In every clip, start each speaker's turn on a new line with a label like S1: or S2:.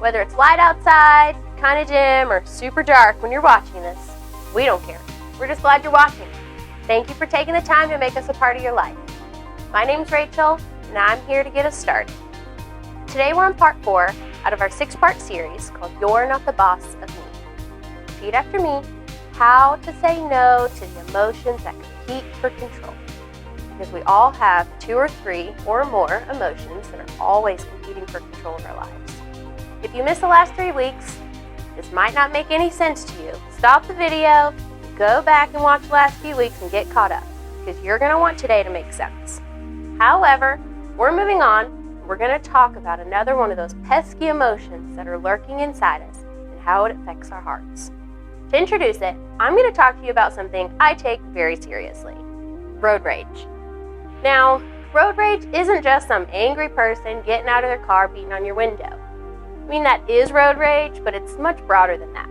S1: Whether it's light outside, kind of dim, or super dark when you're watching this, we don't care. We're just glad you're watching. Thank you for taking the time to make us a part of your life. My name's Rachel, and I'm here to get us started. Today we're on part 4 out of our 6-part series called You're Not the Boss of Me. Repeat after me, how to say no to the emotions that compete for control. Because we all have 2 or 3 or more emotions that are always competing for control of our lives. If you missed the last 3 weeks, this might not make any sense to you. Stop the video, go back and watch the last few weeks and get caught up, because you're going to want today to make sense. However, we're moving on. We're going to talk about another one of those pesky emotions that are lurking inside us and how it affects our hearts. To introduce it, I'm going to talk to you about something I take very seriously: road rage. Now, road rage isn't just some angry person getting out of their car beating on your window. I mean, that is road rage, but it's much broader than that.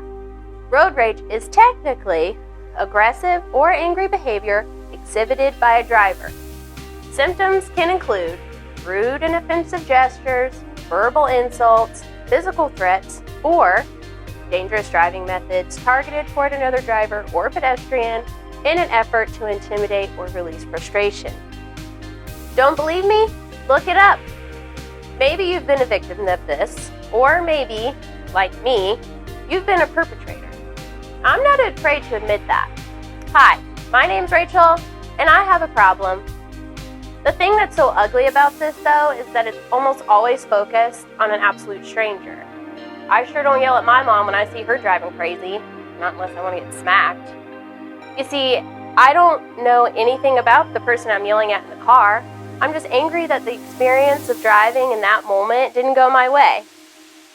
S1: Road rage is technically aggressive or angry behavior exhibited by a driver. Symptoms can include rude and offensive gestures, verbal insults, physical threats, or dangerous driving methods targeted toward another driver or pedestrian in an effort to intimidate or release frustration. Don't believe me? Look it up. Maybe you've been a victim of this, or maybe, like me, you've been a perpetrator. I'm not afraid to admit that. Hi, my name's Rachel, and I have a problem. The thing that's so ugly about this, though, is that it's almost always focused on an absolute stranger. I sure don't yell at my mom when I see her driving crazy, not unless I want to get smacked. You see, I don't know anything about the person I'm yelling at in the car. I'm just angry that the experience of driving in that moment didn't go my way,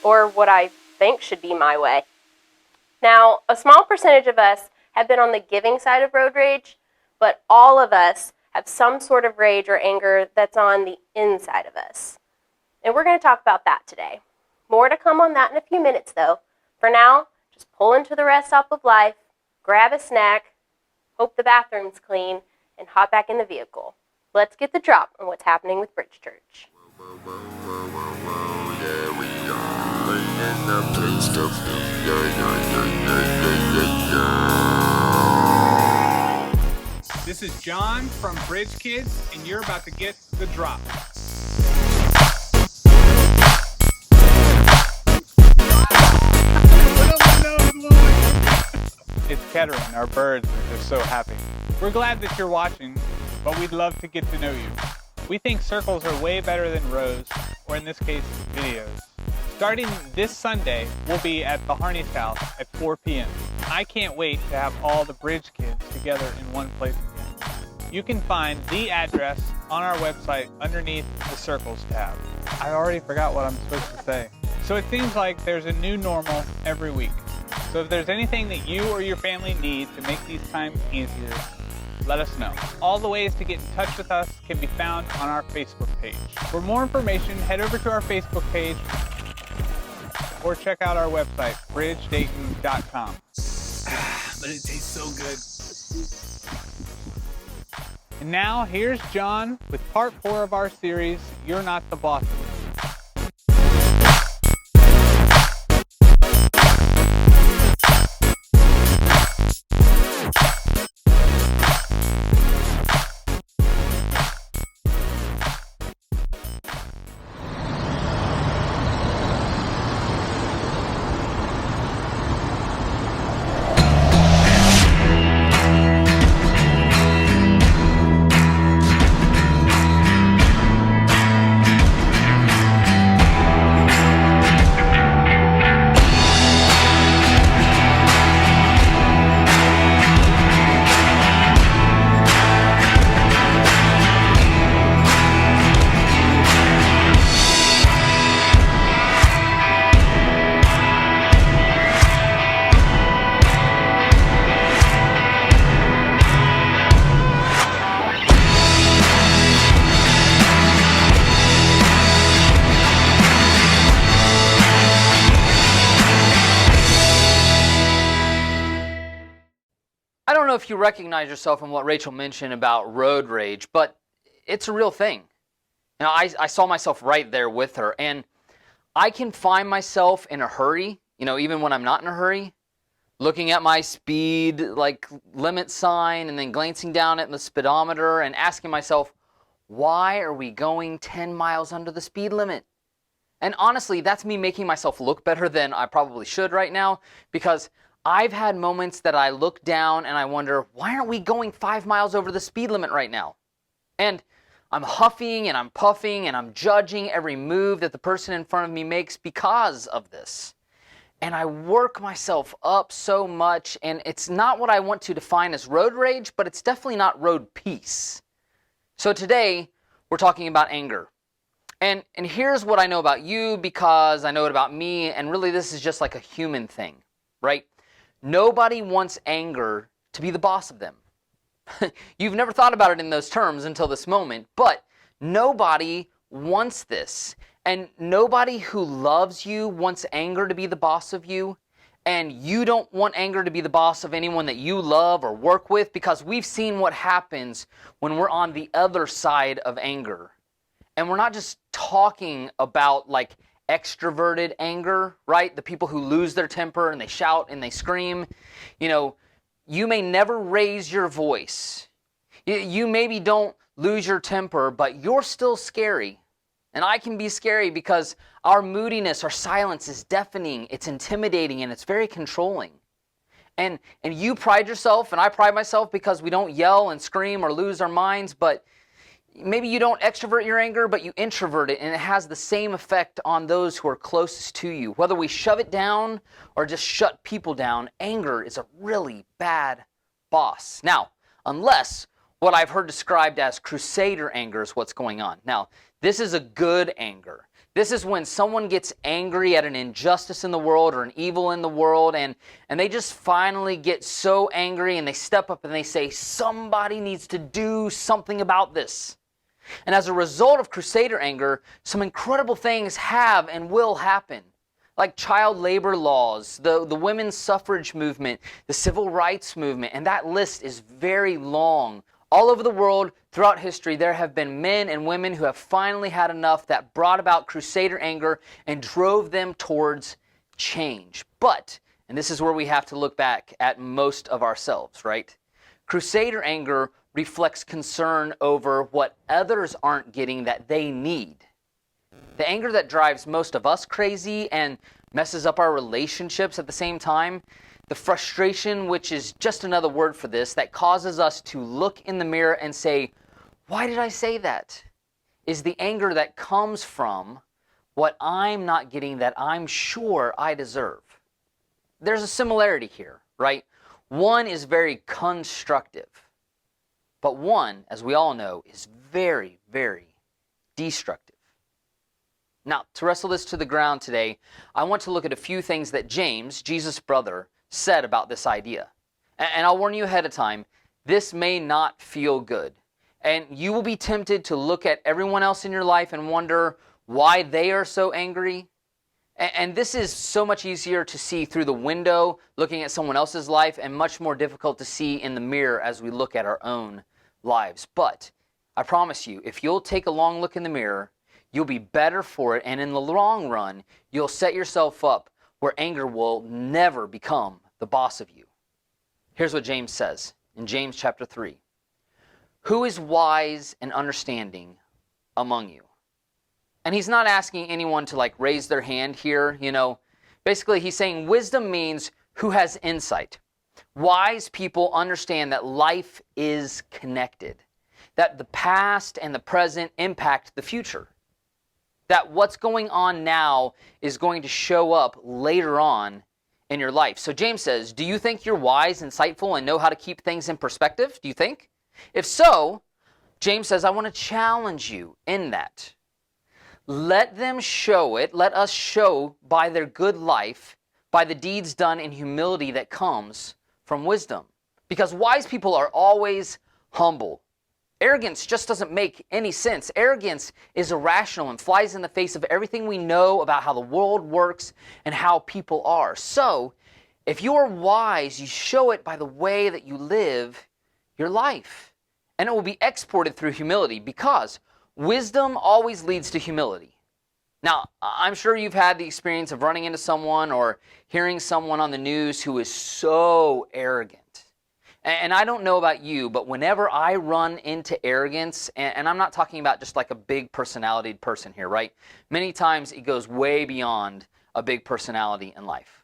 S1: or what I think should be my way. Now, a small percentage of us have been on the giving side of road rage, but all of us have some sort of rage or anger that's on the inside of us. And we're going to talk about that today. More to come on that in a few minutes, though. For now, just pull into the rest stop of life, grab a snack, hope the bathroom's clean, and hop back in the vehicle. Let's get the drop on what's happening with Bridge Church.
S2: This is John from Bridge Kids, and you're about to get the drop. It's Kettering. Our birds are just so happy. We're glad that you're watching, but we'd love to get to know you. We think circles are way better than rows, or in this case, videos. Starting this Sunday, we'll be at the Harney's house at 4 p.m. I can't wait to have all the Bridge Kids together in one place again. You can find the address on our website underneath the Circles tab. I already forgot what I'm supposed to say. So it seems like there's a new normal every week. So if there's anything that you or your family need to make these times easier, let us know. All the ways to get in touch with us can be found on our Facebook page. For more information, head over to our Facebook page or check out our website, bridgedayton.com. But it tastes so good. And now, here's John with part 4 of our series, You're Not the Boss of Me.
S3: I don't know if you recognize yourself in what Rachel mentioned about road rage, but it's a real thing. You know, I saw myself right there with her, and I can find myself in a hurry, even when I'm not in a hurry, looking at my speed limit sign and then glancing down at the speedometer and asking myself, why are we going 10 miles under the speed limit? And honestly, that's me making myself look better than I probably should right now, because I've had moments that I look down and I wonder, why aren't we going 5 miles over the speed limit right now? And I'm huffing and I'm puffing and I'm judging every move that the person in front of me makes because of this. And I work myself up so much, and it's not what I want to define as road rage, but it's definitely not road peace. So today, we're talking about anger. And here's what I know about you, because I know it about me, and really this is just like a human thing, right? Nobody wants anger to be the boss of them. You've never thought about it in those terms until this moment, but nobody wants this. And nobody who loves you wants anger to be the boss of you. And you don't want anger to be the boss of anyone that you love or work with, because we've seen what happens when we're on the other side of anger. And we're not just talking about extroverted anger, right? The people who lose their temper and they shout and they scream. You may never raise your voice. You maybe don't lose your temper, but you're still scary. And I can be scary because our moodiness, our silence is deafening, it's intimidating, and it's very controlling. And you pride yourself, and I pride myself, because we don't yell and scream or lose our minds, but maybe you don't extrovert your anger, but you introvert it, and it has the same effect on those who are closest to you. Whether we shove it down or just shut people down, anger is a really bad boss. Now, unless what I've heard described as crusader anger is what's going on. Now, this is a good anger. This is when someone gets angry at an injustice in the world or an evil in the world, and they just finally get so angry and they step up and they say, somebody needs to do something about this. And as a result of crusader anger, some incredible things have and will happen. Like child labor laws, the women's suffrage movement, the civil rights movement, and that list is very long. All over the world, throughout history, there have been men and women who have finally had enough that brought about crusader anger and drove them towards change. But, and this is where we have to look back at most of ourselves, right? Crusader anger reflects concern over what others aren't getting that they need. The anger that drives most of us crazy and messes up our relationships at the same time, the frustration, which is just another word for this, that causes us to look in the mirror and say, why did I say that? Is the anger that comes from what I'm not getting that I'm sure I deserve. There's a similarity here, right? One is very constructive, but one, as we all know, is very, very destructive. Now, to wrestle this to the ground today, I want to look at a few things that James, Jesus' brother, said about this idea. And I'll warn you ahead of time, this may not feel good. And you will be tempted to look at everyone else in your life and wonder why they are so angry. And this is so much easier to see through the window looking at someone else's life, and much more difficult to see in the mirror as we look at our own lives. But I promise you, if you'll take a long look in the mirror, you'll be better for it, and in the long run, you'll set yourself up where anger will never become the boss of you. Here's what James says in James chapter 3. Who is wise and understanding among you? And he's not asking anyone to raise their hand here, Basically, he's saying wisdom means who has insight. Wise people understand that life is connected, that the past and the present impact the future, that what's going on now is going to show up later on in your life. So James says, do you think you're wise, insightful, and know how to keep things in perspective? Do you think? If so, James says, I want to challenge you in that. Let them show it, let us show by their good life, by the deeds done in humility that comes from wisdom. Because wise people are always humble. Arrogance just doesn't make any sense. Arrogance is irrational and flies in the face of everything we know about how the world works and how people are. So, if you are wise, you show it by the way that you live your life. And it will be exported through humility, because wisdom always leads to humility. Now, I'm sure you've had the experience of running into someone or hearing someone on the news who is so arrogant. And I don't know about you, but whenever I run into arrogance, and I'm not talking about just like a big personality person here, right? Many times it goes way beyond a big personality in life.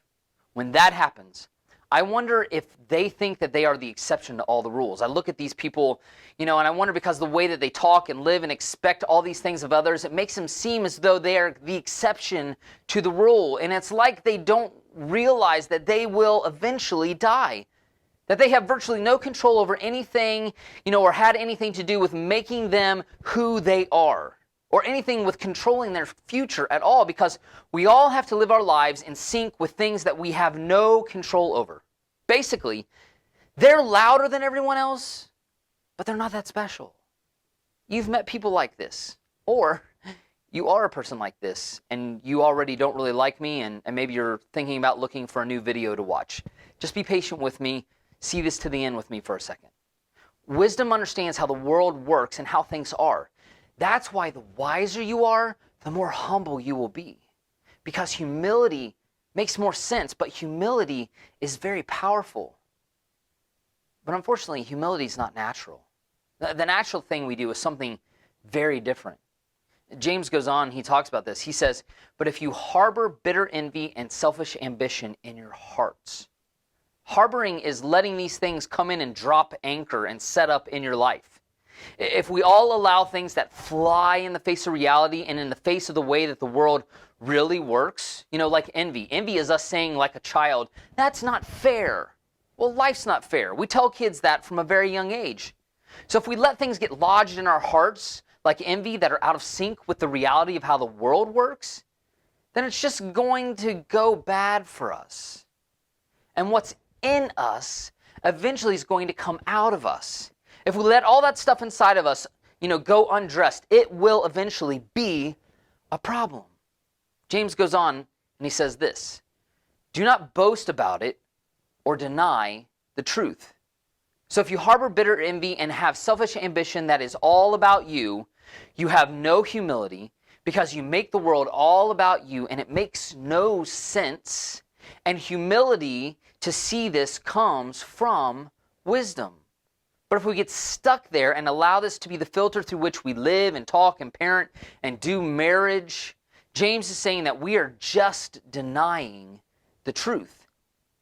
S3: When that happens, I wonder if they think that they are the exception to all the rules. I look at these people, and I wonder, because the way that they talk and live and expect all these things of others, it makes them seem as though they are the exception to the rule. And it's like they don't realize that they will eventually die. That they have virtually no control over anything, or had anything to do with making them who they are, or anything with controlling their future at all, because we all have to live our lives in sync with things that we have no control over. Basically, they're louder than everyone else, but they're not that special. You've met people like this, or you are a person like this, and you already don't really like me, and maybe you're thinking about looking for a new video to watch. Just be patient with me. See this to the end with me for a second. Wisdom understands how the world works and how things are. That's why the wiser you are, the more humble you will be. Because humility makes more sense, but humility is very powerful. But unfortunately, humility is not natural. The natural thing we do is something very different. James goes on, he talks about this. He says, "But if you harbor bitter envy and selfish ambition in your hearts." Harboring is letting these things come in and drop anchor and set up in your life. If we all allow things that fly in the face of reality and in the face of the way that the world really works, like envy. Envy is us saying, like a child, "That's not fair." Well, life's not fair. We tell kids that from a very young age. So if we let things get lodged in our hearts, like envy, that are out of sync with the reality of how the world works, then it's just going to go bad for us. And what's in us eventually is going to come out of us. If we let all that stuff inside of us, go undressed, it will eventually be a problem. James goes on and he says this, "Do not boast about it or deny the truth." So if you harbor bitter envy and have selfish ambition that is all about you, you have no humility, because you make the world all about you, and it makes no sense. And humility, to see this, comes from wisdom. But if we get stuck there and allow this to be the filter through which we live and talk and parent and do marriage, James is saying that we are just denying the truth.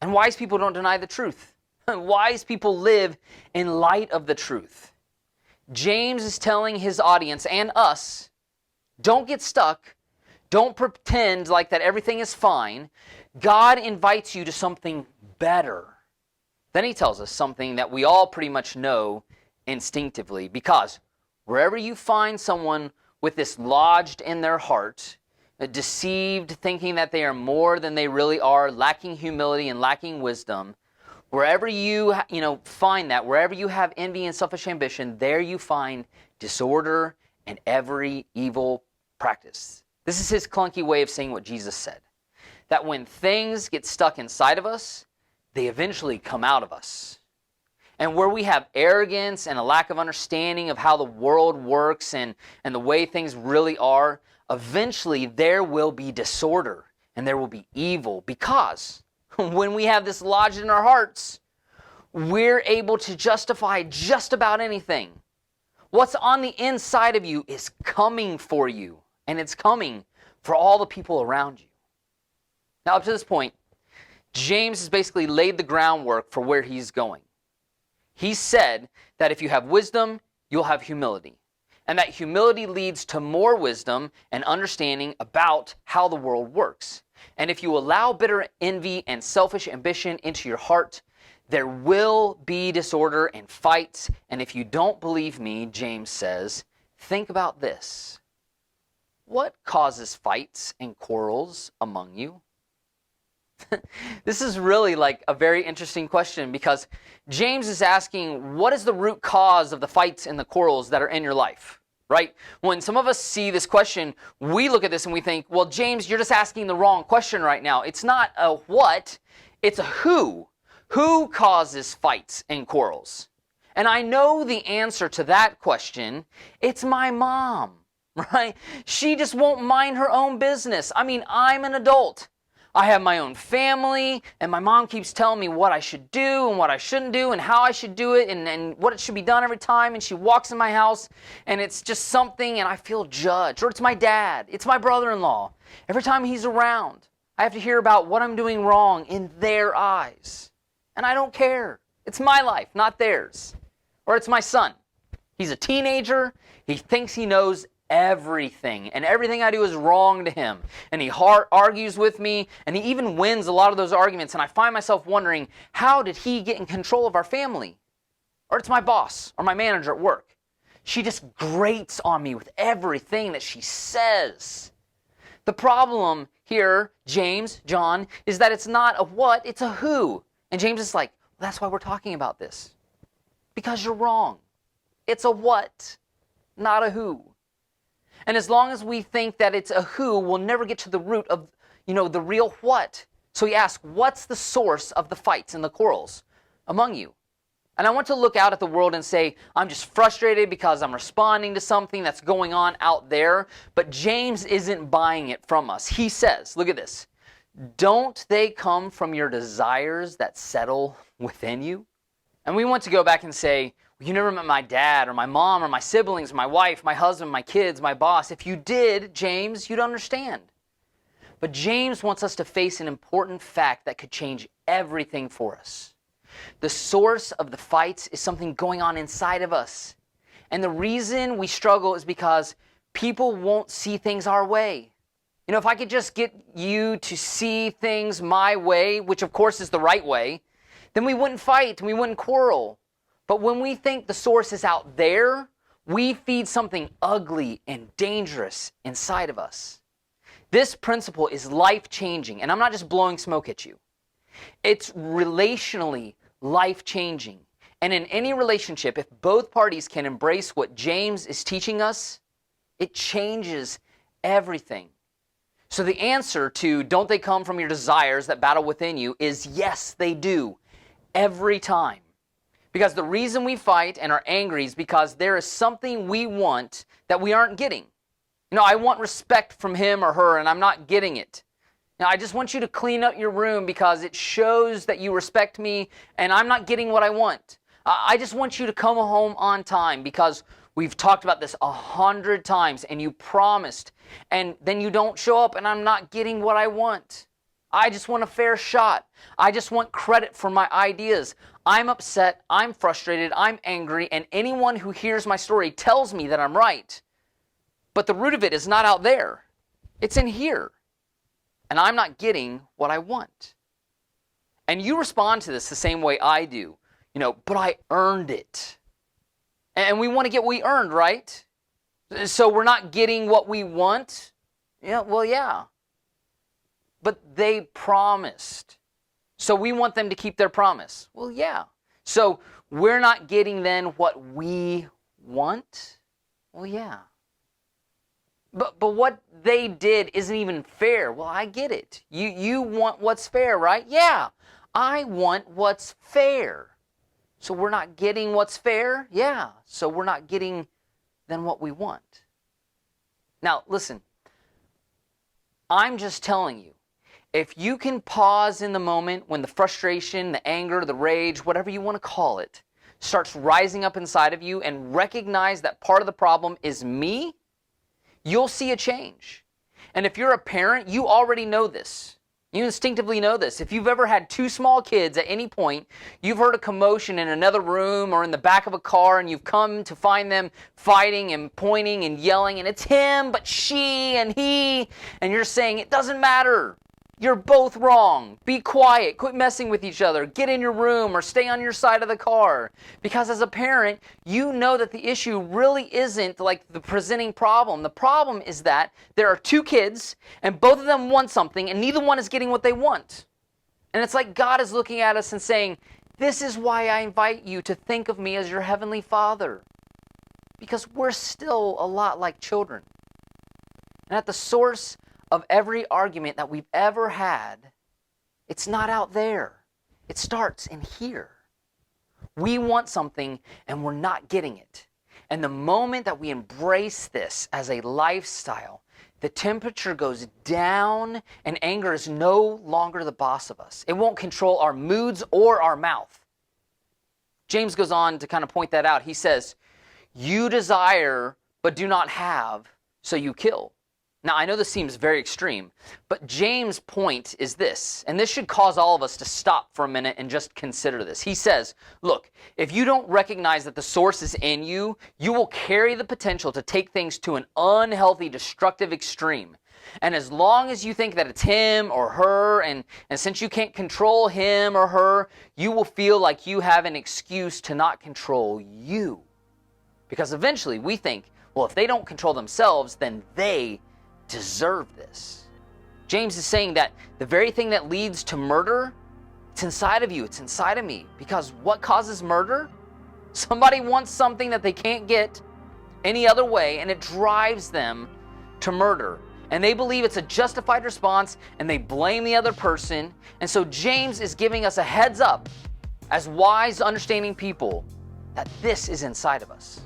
S3: And wise people don't deny the truth. Wise people live in light of the truth. James is telling his audience and us, don't get stuck. Don't pretend like that everything is fine. God invites you to something better. Then he tells us something that we all pretty much know instinctively, because wherever you find someone with this lodged in their heart, deceived, thinking that they are more than they really are, lacking humility and lacking wisdom, wherever you find that, wherever you have envy and selfish ambition, there you find disorder and every evil practice. This is his clunky way of saying what Jesus said, that when things get stuck inside of us, they eventually come out of us. And where we have arrogance and a lack of understanding of how the world works and the way things really are, eventually there will be disorder and there will be evil, because when we have this lodged in our hearts, we're able to justify just about anything. What's on the inside of you is coming for you, and it's coming for all the people around you. Now, up to this point, James has basically laid the groundwork for where he's going. He said that if you have wisdom, you'll have humility, and that humility leads to more wisdom and understanding about how the world works. And if you allow bitter envy and selfish ambition into your heart, there will be disorder and fights. And if you don't believe me, James says, think about this. What causes fights and quarrels among you? This is really like a very interesting question, because James is asking, what is the root cause of the fights and the quarrels that are in your life? Right? When some of us see this question, we look at this and we think, well, James, you're just asking the wrong question right now. It's not a what, it's a who. Who causes fights and quarrels? And I know the answer to that question. It's my mom. right? She just won't mind her own business. I mean, I'm an adult. I have my own family, and my mom keeps telling me what I should do and what I shouldn't do and how I should do it and what it should be done every time. And she walks in my house, and it's just something, and I feel judged. Or it's my dad. It's my brother-in-law. Every time he's around, I have to hear about what I'm doing wrong in their eyes. And I don't care. It's my life, not theirs. Or it's my son. He's a teenager. He thinks he knows everything, and everything I do is wrong to him, and he argues with me, and he even wins a lot of those arguments, and I find myself wondering, how did he get in control of our family? Or it's my boss or my manager at work. She just grates on me with everything that she says. The problem here, James, John, is that it's not a what, it's a who. And James is like, well, that's why we're talking about this. Because you're wrong. It's a what, not a who. And as long as we think that it's a who, we'll never get to the root of, the real what. So he asks, what's the source of the fights and the quarrels among you? And I want to look out at the world and say, I'm just frustrated because I'm responding to something that's going on out there. But James isn't buying it from us. He says, look at this. Don't they come from your desires that settle within you? And we want to go back and say, you never met my dad or my mom or my siblings, my wife, my husband, my kids, my boss. If you did, James, you'd understand. But James wants us to face an important fact that could change everything for us. The source of the fights is something going on inside of us. And the reason we struggle is because people won't see things our way. If I could just get you to see things my way, which of course is the right way, then we wouldn't fight and we wouldn't quarrel. But when we think the source is out there, we feed something ugly and dangerous inside of us. This principle is life-changing, and I'm not just blowing smoke at you. It's relationally life-changing. And in any relationship, if both parties can embrace what James is teaching us, it changes everything. So the answer to don't they come from your desires that battle within you is yes, they do, every time. Because the reason we fight and are angry is because there is something we want that we aren't getting. I want respect from him or her, and I'm not getting it. I just want you to clean up your room because it shows that you respect me, and I'm not getting what I want. I just want you to come home on time because we've talked about this 100 times, and you promised, and then you don't show up, and I'm not getting what I want. I just want a fair shot. I just want credit for my ideas. I'm upset, I'm frustrated, I'm angry, and anyone who hears my story tells me that I'm right. But the root of it is not out there. It's in here. And I'm not getting what I want. And you respond to this the same way I do. But I earned it. And we want to get what we earned, right? So we're not getting what we want? Yeah. But they promised. So we want them to keep their promise. Well, yeah. So we're not getting then what we want? Well, yeah. But what they did isn't even fair. Well, I get it. You want what's fair, right? Yeah. I want what's fair. So we're not getting what's fair? Yeah. So we're not getting then what we want. Now, listen. I'm just telling you. If you can pause in the moment when the frustration, the anger, the rage, whatever you want to call it, starts rising up inside of you and recognize that part of the problem is me, you'll see a change. And if you're a parent, you already know this. You instinctively know this. If you've ever had two small kids at any point, you've heard a commotion in another room or in the back of a car, and you've come to find them fighting and pointing and yelling, and it's him, but she and he, and you're saying, it doesn't matter. You're both wrong. Be quiet. Quit messing with each other. Get in your room or stay on your side of the car. Because as a parent, you know that the issue really isn't like the presenting problem. The problem is that there are two kids and both of them want something and neither one is getting what they want. And it's like God is looking at us and saying, this is why I invite you to think of me as your heavenly Father. Because we're still a lot like children. And at the source of every argument that we've ever had, it's not out there. It starts in here. We want something and we're not getting it. And the moment that we embrace this as a lifestyle, the temperature goes down and anger is no longer the boss of us. It won't control our moods or our mouth. James goes on to kind of point that out. He says, you desire but do not have, so you kill. Now, I know this seems very extreme, but James' point is this, and this should cause all of us to stop for a minute and just consider this. He says, look, if you don't recognize that the source is in you, you will carry the potential to take things to an unhealthy, destructive extreme. And as long as you think that it's him or her, and since you can't control him or her, you will feel like you have an excuse to not control you. Because eventually we think, well, if they don't control themselves, then they deserve this. James is saying that the very thing that leads to murder, it's inside of you, it's inside of me. Because what causes murder? Somebody wants something that they can't get any other way, and it drives them to murder. And they believe it's a justified response, and they blame the other person. And so James is giving us a heads up as wise, understanding people that this is inside of us.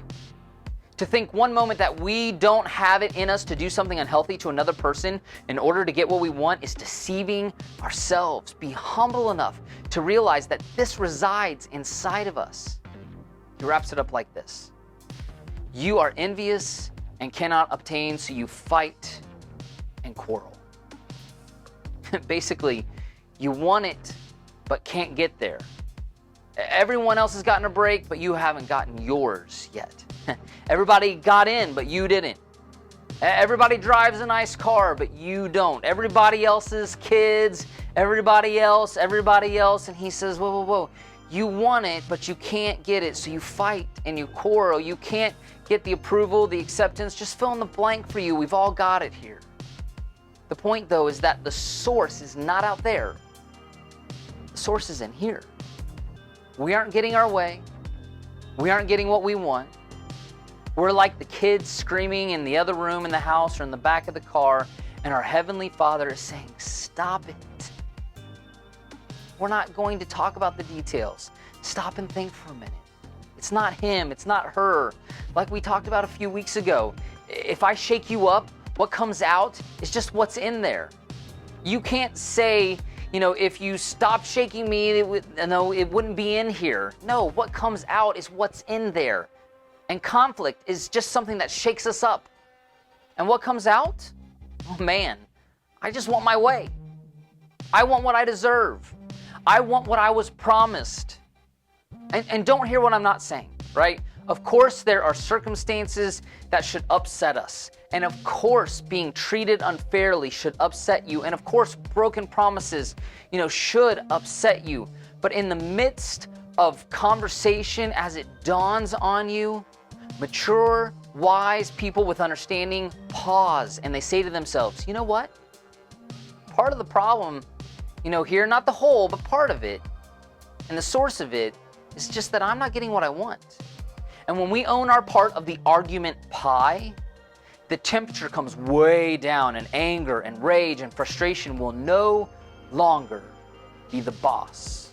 S3: To think one moment that we don't have it in us to do something unhealthy to another person in order to get what we want is deceiving ourselves. Be humble enough to realize that this resides inside of us. He wraps it up like this. You are envious and cannot obtain, so you fight and quarrel. Basically, you want it but can't get there. Everyone else has gotten a break, but you haven't gotten yours yet. Everybody got in, but you didn't. Everybody drives a nice car, but you don't. Everybody else's kids, everybody else. And he says, whoa. You want it, but you can't get it, so you fight and you quarrel. You can't get the approval, the acceptance. Just fill in the blank for you. We've all got it here. The point, though, is that the source is not out there. The source is in here. We aren't getting our way. We aren't getting what we want. We're like the kids screaming in the other room in the house or in the back of the car, and our Heavenly Father is saying, stop it. We're not going to talk about the details. Stop and think for a minute. It's not him, it's not her. Like we talked about a few weeks ago, if I shake you up, what comes out is just what's in there. You can't say, if you stop shaking me, it wouldn't be in here. No, what comes out is what's in there. And conflict is just something that shakes us up. And what comes out? Oh man, I just want my way. I want what I deserve. I want what I was promised. And don't hear what I'm not saying, right? Of course, there are circumstances that should upset us. And of course, being treated unfairly should upset you. And of course, broken promises, should upset you. But in the midst of conversation, as it dawns on you, mature, wise people with understanding pause and they say to themselves, you know what? Part of the problem, here, not the whole, but part of it, and the source of it is just that I'm not getting what I want. And when we own our part of the argument pie, the temperature comes way down, and anger and rage and frustration will no longer be the boss.